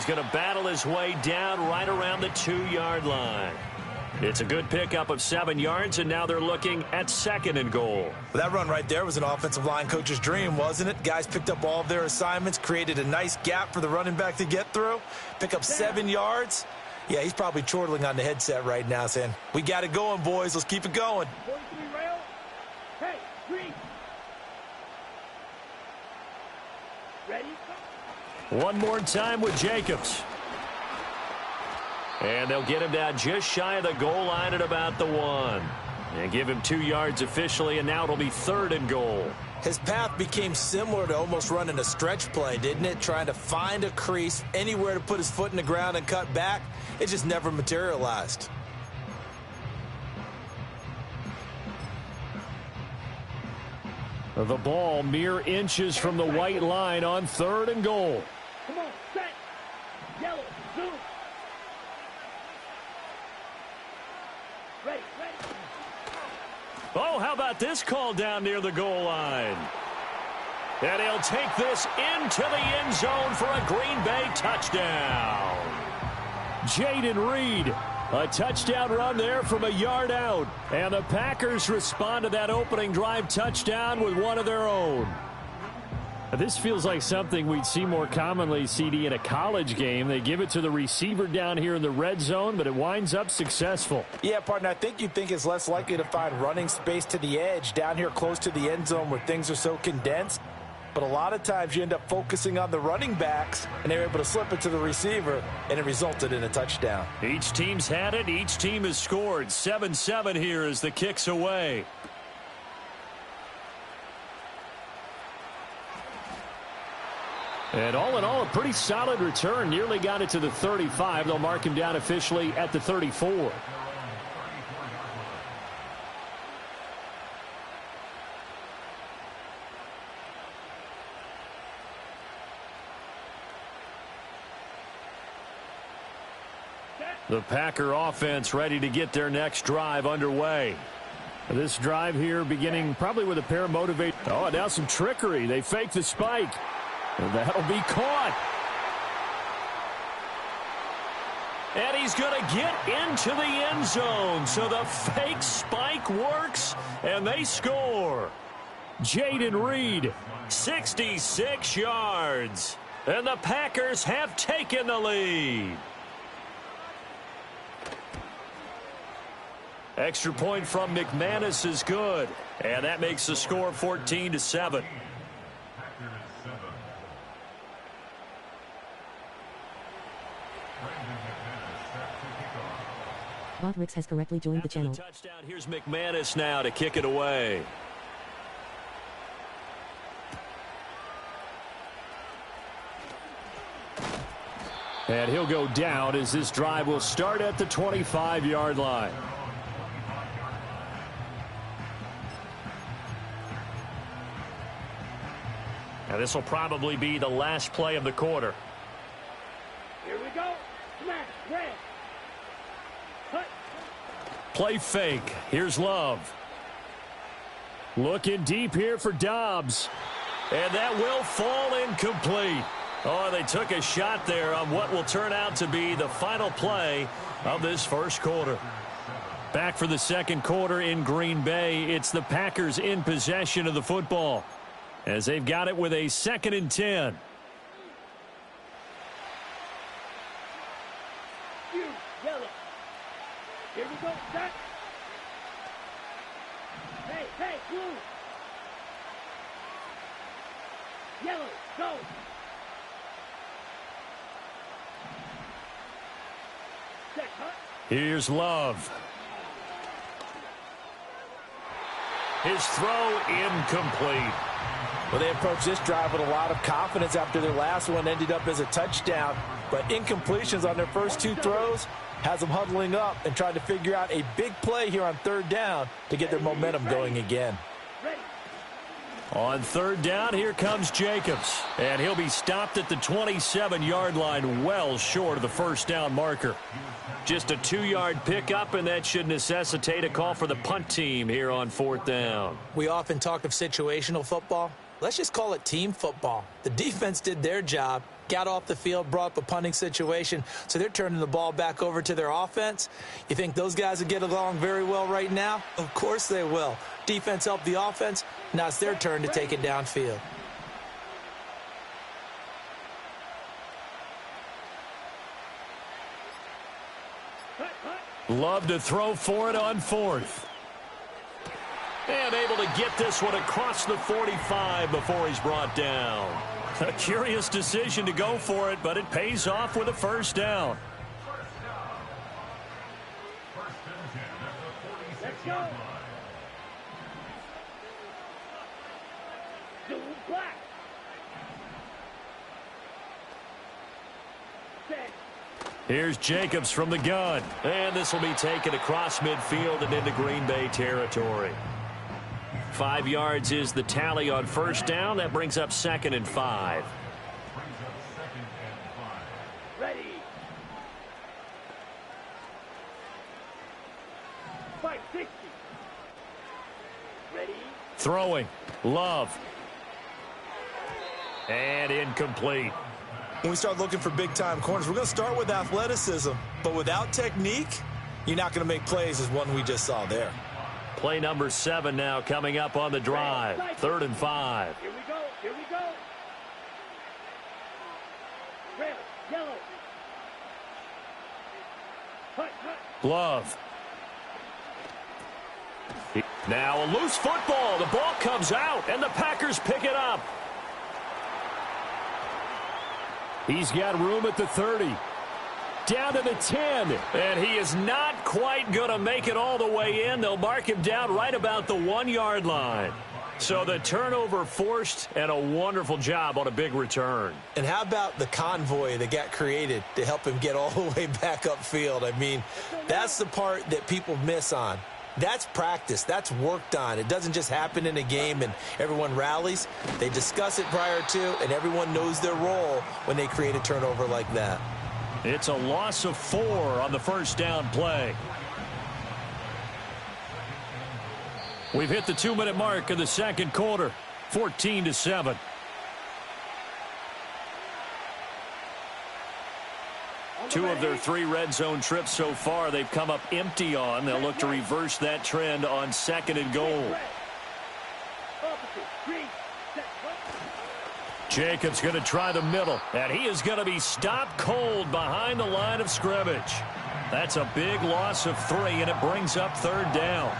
he's going to battle his way down right around the 2-yard line. It's a good pickup of 7 yards, and now they're looking at 2nd and goal. Well, that run right there was an offensive line coach's dream, wasn't it? Guys picked up all of their assignments, created a nice gap for the running back to get through, pick up 7 yards. Yeah, he's probably chortling on the headset right now saying, we got it going, boys. Let's keep it going. 43 rail. Hey, 3. Ready? One more time with Jacobs. And they'll get him down just shy of the goal line at about the 1. And give him 2 yards officially, and now it'll be 3rd and goal. His path became similar to almost running a stretch play, didn't it? Trying to find a crease, anywhere to put his foot in the ground and cut back. It just never materialized. The ball mere inches from the white line on 3rd and goal. Come on, set. Yellow, zoom. Ready, ready. Oh, how about this call down near the goal line? And he'll take this into the end zone for a Green Bay touchdown. Jaden Reed, a touchdown run there from a yard out. And the Packers respond to that opening drive touchdown with one of their own. This feels like something we'd see more commonly, CD, in a college game. They give it to the receiver down here in the red zone, but it winds up successful. Yeah, partner, I think you'd think it's less likely to find running space to the edge down here close to the end zone where things are so condensed. But a lot of times you end up focusing on the running backs, and they're able to slip it to the receiver, and it resulted in a touchdown. Each team's had it. Each team has scored. 7-7 here as the kick's away. And all in all, a pretty solid return. Nearly got it to the 35. They'll mark him down officially at the 34. The Packer offense ready to get their next drive underway. This drive here beginning probably with a pair of motivators. Oh, now some trickery. They fake the spike. And that'll be caught. And he's going to get into the end zone. So the fake spike works, and they score. Jaden Reed, 66 yards. And the Packers have taken the lead. Extra point from McManus is good. And that makes the score 14-7. Rodriguez has correctly joined the channel. Touchdown. Here's McManus now to kick it away. And he'll go down as this drive will start at the 25-yard line. Now this will probably be the last play of the quarter. Here we go. Smash, red. Cut. Play fake. Here's Love. Looking deep here for Dobbs. And that will fall incomplete. Oh, they took a shot there on what will turn out to be the final play of this first quarter. Back for the second quarter in Green Bay. It's the Packers in possession of the football as they've got it with a 2nd and 10. Yellow. Here we go. Set. Hey, blue. Yellow, go. Set, cut. Here's Love. His throw incomplete. Well, they approached this drive with a lot of confidence after their last one ended up as a touchdown. But incompletions on their first 2 throws has them huddling up and trying to figure out a big play here on 3rd down to get their momentum going again. On 3rd down, here comes Jacobs. And he'll be stopped at the 27-yard line, well short of the first down marker. Just a 2-yard pickup, and that should necessitate a call for the punt team here on 4th down. We often talk of situational football. Let's just call it team football. The defense did their job. got off the field, brought up a punting situation, so they're turning the ball back over to their offense. You think those guys will get along very well right now? Of course they will. Defense helped the offense. Now it's their turn to take it downfield. Love to throw for it on fourth. And able to get this one across the 45 before he's brought down. A curious decision to go for it, but it pays off with a first down. Let's go. Dual black. Set. Here's Jacobs from the gun. And this will be taken across midfield and into Green Bay territory. 5 yards is the tally on first down. That brings up 2nd and 5. Ready. 560. Ready. Throwing. Love. And incomplete. When we start looking for big-time corners, we're going to start with athleticism. But without technique, you're not going to make plays as one we just saw there. Play number 7 now coming up on the drive. 3rd and 5. Here we go. Here we go. Red. Yellow. Hut, hut. Love. Now a loose football. The ball comes out, and the Packers pick it up. He's got room at the 30. Down to the 10. And he is not quite going to make it all the way in. They'll mark him down right about the 1-yard line. So the turnover forced, and a wonderful job on a big return. And how about the convoy that got created to help him get all the way back upfield? I mean, that's the part that people miss on. That's practice. That's worked on. It doesn't just happen in a game and everyone rallies. They discuss it prior to, and everyone knows their role when they create a turnover like that. It's a loss of 4 on the first down play. We've hit the 2-minute mark of the second quarter. 14-7. Two of their 3 red zone trips so far they've come up empty on. They'll look to reverse that trend on 2nd and goal. Jacobs going to try the middle, and he is going to be stopped cold behind the line of scrimmage. That's a big loss of 3, and it brings up 3rd down.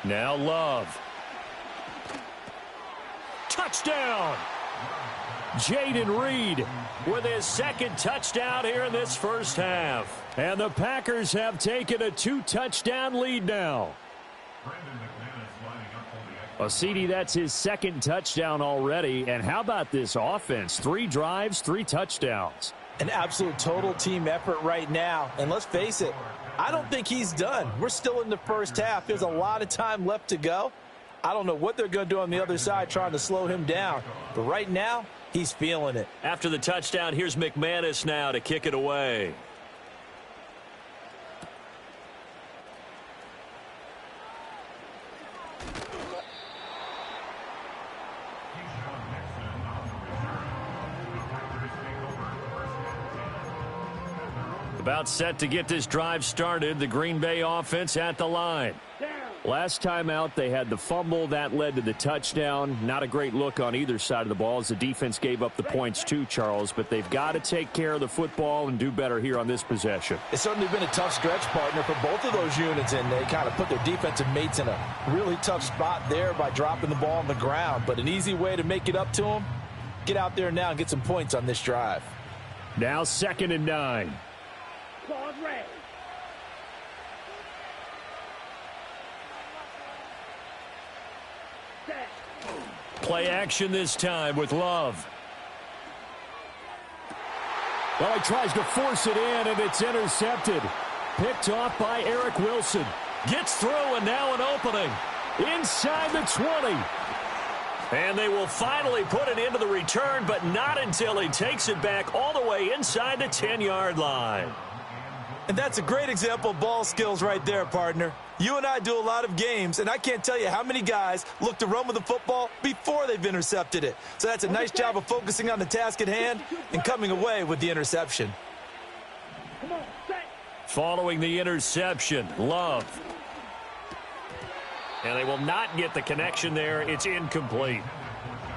Now Love. Touchdown! Jaden Reed with his 2nd touchdown here in this first half. And the Packers have taken a 2-touchdown lead now. Well, CD, that's his 2nd touchdown already. And how about this offense? 3 drives, 3 touchdowns. An absolute total team effort right now. And let's face it, I don't think he's done. We're still in the first half. There's a lot of time left to go. I don't know what they're going to do on the other side trying to slow him down. But right now, he's feeling it. After the touchdown, here's McManus now to kick it away. About set to get this drive started. The Green Bay offense at the line. Last time out, they had the fumble. That led to the touchdown. Not a great look on either side of the ball as the defense gave up the points too, Charles. But they've got to take care of the football and do better here on this possession. It's certainly been a tough stretch, partner, for both of those units, and they kind of put their defensive mates in a really tough spot there by dropping the ball on the ground. But an easy way to make it up to them, get out there now and get some points on this drive. Now 2nd and 9. Claude Ray. Play action this time with Love. Well, he tries to force it in, and it's intercepted. Picked off by Eric Wilson. Gets through, and now an opening. Inside the 20. And they will finally put it into the return, but not until he takes it back all the way inside the 10-yard line. And that's a great example of ball skills right there, partner. You and I do a lot of games, and I can't tell you how many guys look to run with the football before they've intercepted it. So that's a nice job of focusing on the task at hand and coming away with the interception. Following the interception, Love. And they will not get the connection there. It's incomplete.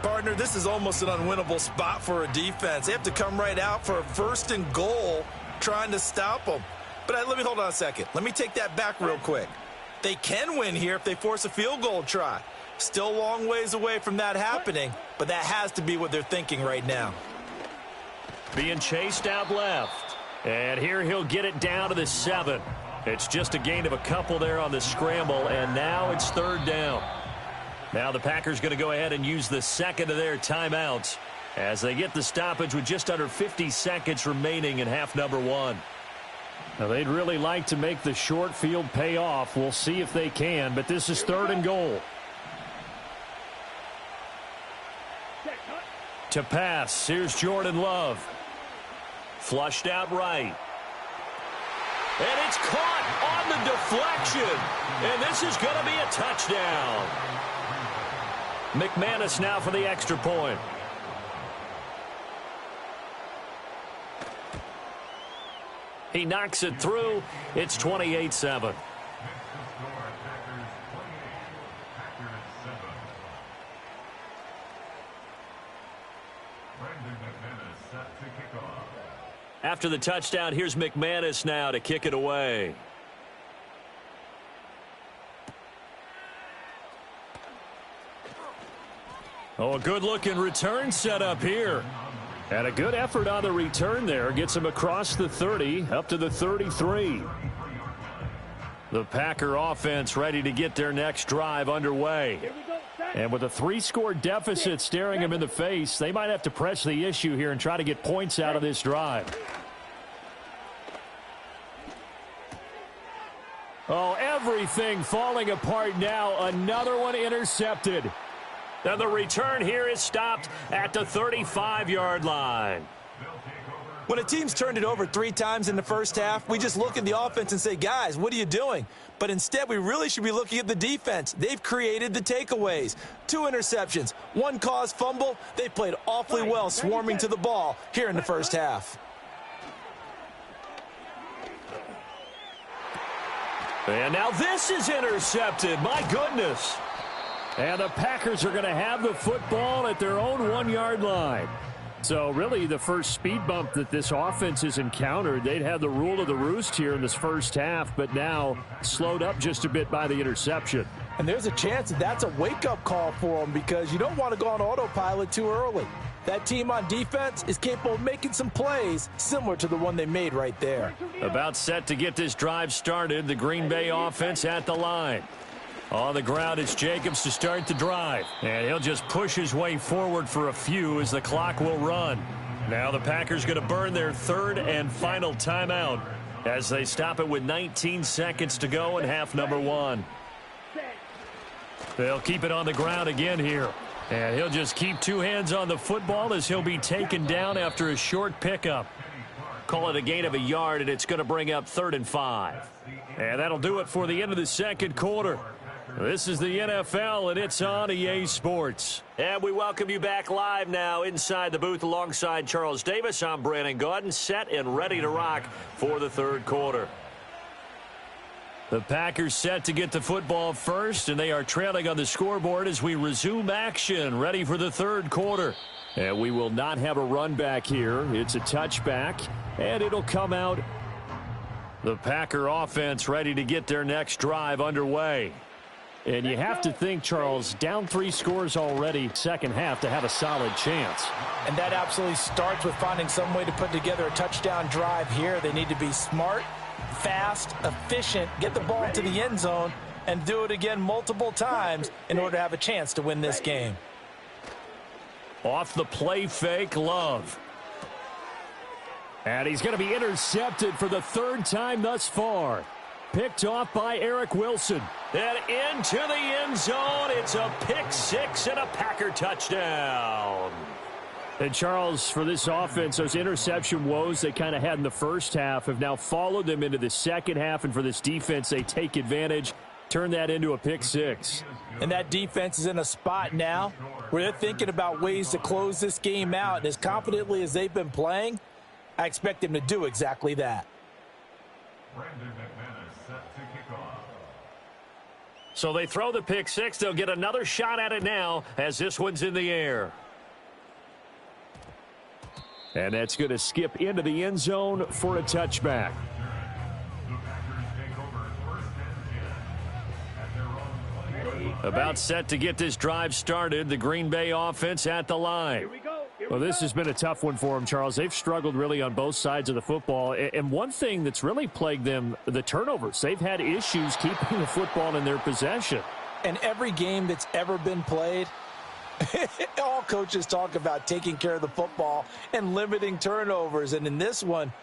Partner, this is almost an unwinnable spot for a defense. They have to come right out for a 1st and goal trying to stop them. But let me hold on a second. Let me take that back real quick. They can win here if they force a field goal try. Still a long ways away from that happening, but that has to be what they're thinking right now. Being chased out left. And here he'll get it down to the 7. It's just a gain of a couple there on the scramble, and now it's 3rd down. Now the Packers going to go ahead and use the second of their timeouts as they get the stoppage with just under 50 seconds remaining in half number 1. Now they'd really like to make the short field pay off. We'll see if they can, but this is 3rd and goal. To pass, here's Jordan Love. Flushed out right. And it's caught on the deflection. And this is going to be a touchdown. McManus now for the extra point. He knocks it through. It's 28-7. After the touchdown, here's McManus now to kick it away. Oh, a good-looking return set up here. And a good effort on the return there. Gets him across the 30, up to the 33. The Packer offense ready to get their next drive underway. And with a 3-score deficit staring them in the face, they might have to press the issue here and try to get points out of this drive. Oh, everything falling apart now. Another one intercepted. Now the return here is stopped at the 35-yard line. When a team's turned it over 3 times in the first half, we just look at the offense and say, guys, what are you doing? But instead, we really should be looking at the defense. They've created the takeaways. 2 interceptions, 1 caused fumble. They played awfully well swarming to the ball here in the first half. And now this is intercepted. My goodness. And the Packers are going to have the football at their own 1-yard line. So really the first speed bump that this offense has encountered. They'd had the rule of the roost here in this first half, but now slowed up just a bit by the interception. And there's a chance that that's a wake-up call for them because you don't want to go on autopilot too early. That team on defense is capable of making some plays similar to the one they made right there. About set to get this drive started. The Green Bay offense at the line. On the ground, it's Jacobs to start the drive. And he'll just push his way forward for a few as the clock will run. Now the Packers going to burn their 3rd and final timeout as they stop it with 19 seconds to go in half number 1. They'll keep it on the ground again here. And he'll just keep 2 hands on the football as he'll be taken down after a short pickup. Call it a gain of a yard, and it's going to bring up 3rd and 5. And that'll do it for the end of the second quarter. This is the NFL, and it's on EA Sports. And we welcome you back live now inside the booth alongside Charles Davis. I'm Brandon Gaudin, set and ready to rock for the 3rd quarter. The Packers set to get the football first, and they are trailing on the scoreboard as we resume action, ready for the 3rd quarter. And we will not have a run back here. It's a touchback, and it'll come out. The Packer offense ready to get their next drive underway. And you have to think, Charles, down 3 scores already second half to have a solid chance. And that absolutely starts with finding some way to put together a touchdown drive here. They need to be smart, fast, efficient, get the ball to the end zone, and do it again multiple times in order to have a chance to win this game. Off the play fake, Love. And he's going to be intercepted for the 3rd time thus far. Picked off by Eric Wilson. And into the end zone. It's a pick 6 and a Packer touchdown. And, Charles, for this offense, those interception woes they kind of had in the first half have now followed them into the second half. And for this defense, they take advantage, turn that into a pick six. And that defense is in a spot now where they're thinking about ways to close this game out. And as confidently as they've been playing, I expect them to do exactly that. So they throw the pick six. They'll get another shot at it now as this one's in the air. And that's going to skip into the end zone for a touchback. About set to get this drive started. The Green Bay offense at the line. Well, this has been a tough one for them, Charles. They've struggled really on both sides of the football. And one thing that's really plagued them, the turnovers. They've had issues keeping the football in their possession. And every game that's ever been played, all coaches talk about taking care of the football and limiting turnovers. And in this one,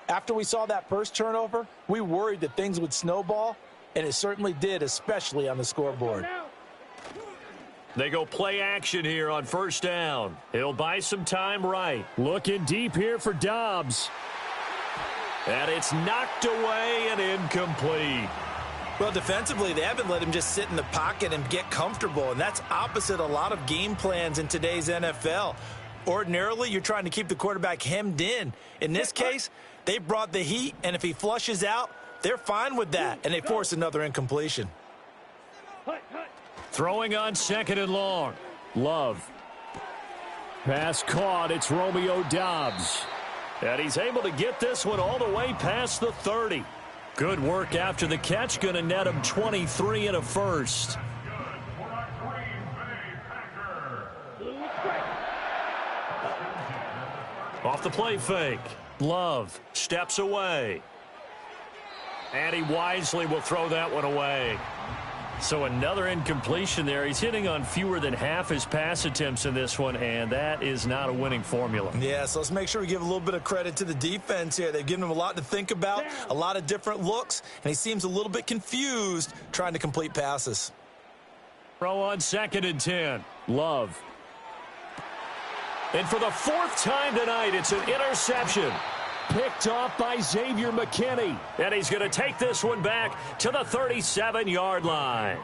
after we saw that first turnover, we worried that things would snowball, and it certainly did, especially on the scoreboard. They go play action here on first down. He'll buy some time right. Looking deep here for Dobbs. And it's knocked away and incomplete. Well, defensively, they haven't let him just sit in the pocket and get comfortable, and that's opposite a lot of game plans in today's NFL. Ordinarily, you're trying to keep the quarterback hemmed in. In this case, they brought the heat, and if he flushes out, they're fine with that, and they force another incompletion. Throwing on second and long. Love. Pass caught. It's Romeo Dobbs. And he's able to get this one all the way past the 30. Good work after the catch. Going to net him 23 and a first. Off the play fake. Love steps away. And he wisely will throw that one away. So another incompletion there. He's hitting on fewer than half his pass attempts in this one, and that is not a winning formula. Yeah, so let's make sure we give a little bit of credit to the defense here. They've given him a lot to think about, a lot of different looks, and he seems a little bit confused trying to complete passes. Throw on second and 10. Love. And for the fourth time tonight, it's an interception. Picked off by Xavier McKinney. And he's going to take this one back to the 37-yard line.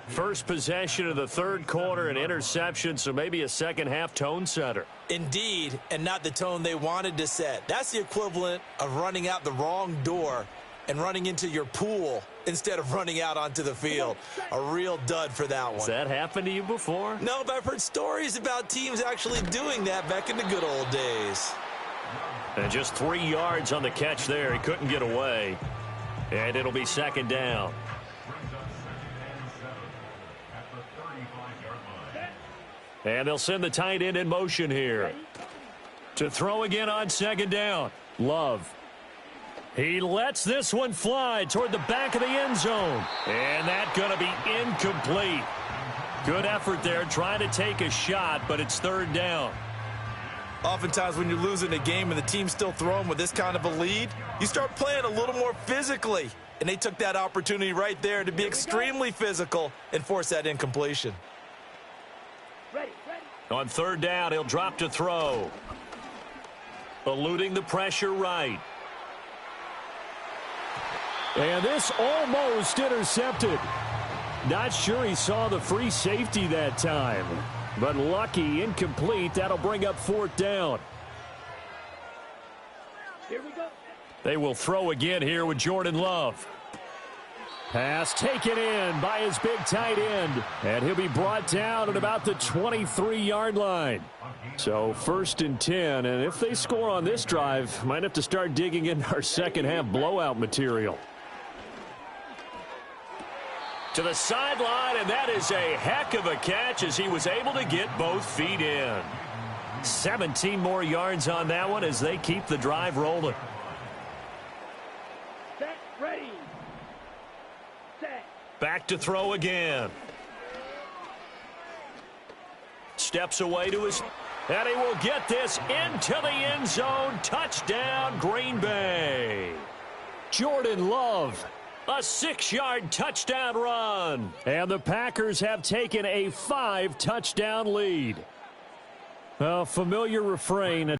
First possession of the third quarter, an interception, so maybe a second-half tone setter. Indeed, and not the tone they wanted to set. That's the equivalent of running out the wrong door and running into your pool instead of running out onto the field. A real dud for that one. Has that happened to you before? No, but I've heard stories about teams actually doing that back in the good old days. And just 3 yards on the catch there. He couldn't get away. And it'll be second down. And they'll send the tight end in motion here. To throw again on second down. Love. He lets this one fly toward the back of the end zone. And that's going to be incomplete. Good effort there trying to take a shot, but it's third down. Oftentimes when you're losing a game and the team's still throwing with this kind of a lead, you start playing a little more physically. And they took that opportunity right there to be extremely physical and force that incompletion. On third down, he'll drop to throw. Eluding the pressure right. And this almost intercepted. Not sure he saw the free safety that time. But lucky, incomplete. That'll bring up fourth down. Here we go. They will throw again here with Jordan Love. Pass taken in by his big tight end. And he'll be brought down at about the 23-yard line. So first and 10. And if they score on this drive, might have to start digging in our second half blowout material. To the sideline, and that is a heck of a catch as he was able to get both feet in. 17 more yards on that one as they keep the drive rolling. Set, ready. Set. Back to throw again. Steps away to his... And he will get this into the end zone. Touchdown, Green Bay. Jordan Love. A 6-yard touchdown run. And the Packers have taken a 5-touchdown lead. A familiar refrain.